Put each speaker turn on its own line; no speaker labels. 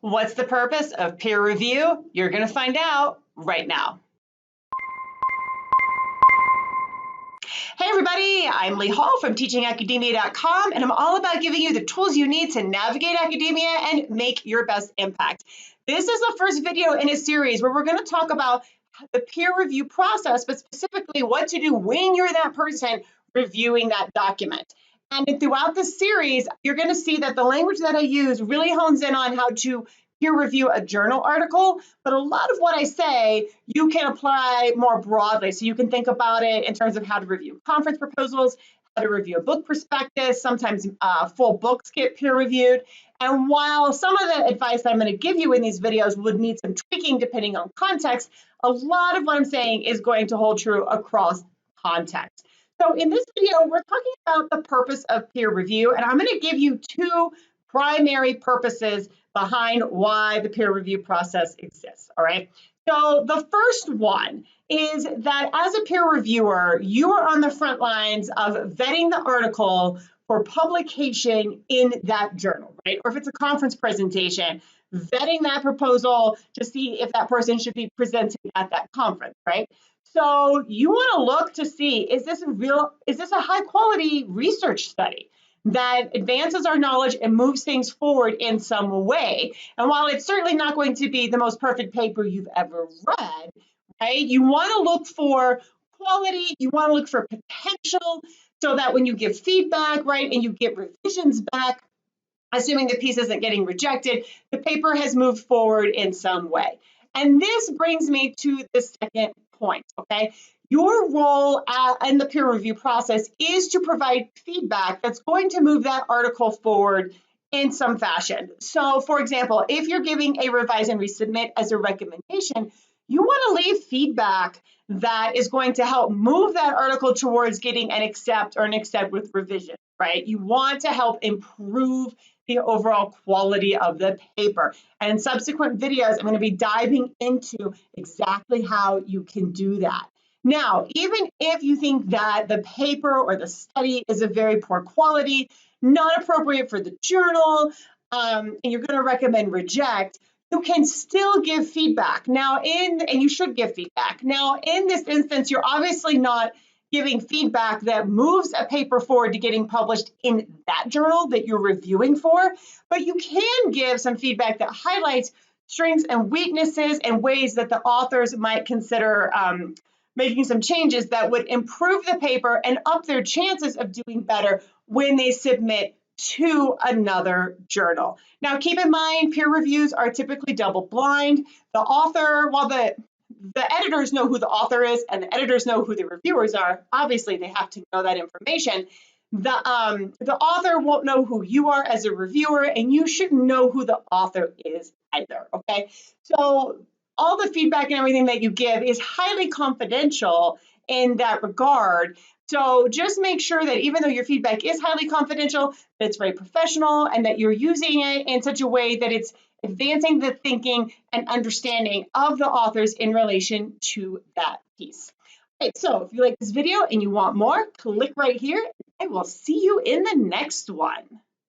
What's the purpose of peer review? You're going to find out right now. Hey everybody, I'm Leigh from teachingacademia.com, and I'm all about giving you the tools you need to navigate academia and make your best impact. This is the first video in a series where we're going to talk about the peer review process, but specifically what to do when you're that person reviewing that document. And throughout the series, you're going to see that the language that I use really hones in on how to peer review a journal article, but a lot of what I say you can apply more broadly. So you can think about it in terms of how to review conference proposals, how to review a book prospectus, sometimes full books get peer reviewed. And while some of the advice that I'm going to give you in these videos would need some tweaking depending on context, a lot of what I'm saying is going to hold true across context. So in this video, we're talking about the purpose of peer review, and I'm going to give you two primary purposes behind why the peer review process exists, all right? So the first one is that as a peer reviewer, you are on the front lines of vetting the article for publication in that journal, right? Or if it's a conference presentation, vetting that proposal to see if that person should be presenting at that conference, right? So you want to look to see, is this a high quality research study that advances our knowledge and moves things forward in some way? And while it's certainly not going to be the most perfect paper you've ever read, right, you want to look for quality, you want to look for potential, so that when you give feedback, right, and you get revisions back, assuming the piece isn't getting rejected, the paper has moved forward in some way. And this brings me to the second point, okay? Your role in the peer review process is to provide feedback that's going to move that article forward in some fashion. So, for example, if you're giving a revise and resubmit as a recommendation, you want to leave feedback that is going to help move that article towards getting an accept or an accept with revision, right? You want to help improve the overall quality of the paper. And in subsequent videos, I'm going to be diving into exactly how you can do that. Now, even if you think that the paper or the study is of very poor quality, not appropriate for the journal, and you're going to recommend reject, you can still give feedback. And you should give feedback. Now, in this instance, you're obviously not giving feedback that moves a paper forward to getting published in that journal that you're reviewing for, but you can give some feedback that highlights strengths and weaknesses and ways that the authors might consider making some changes that would improve the paper and up their chances of doing better when they submit to another journal. Now, keep in mind, peer reviews are typically double blind. The author, while the editors know who the author is and the editors know who the reviewers are, obviously they have to know that information. The author won't know who you are as a reviewer, and you shouldn't know who the author is either, okay? So all the feedback and everything that you give is highly confidential in that regard. So just make sure that even though your feedback is highly confidential, that it's very professional and that you're using it in such a way that it's advancing the thinking and understanding of the authors in relation to that piece. Okay, so if you like this video and you want more, click right here. I will see you in the next one.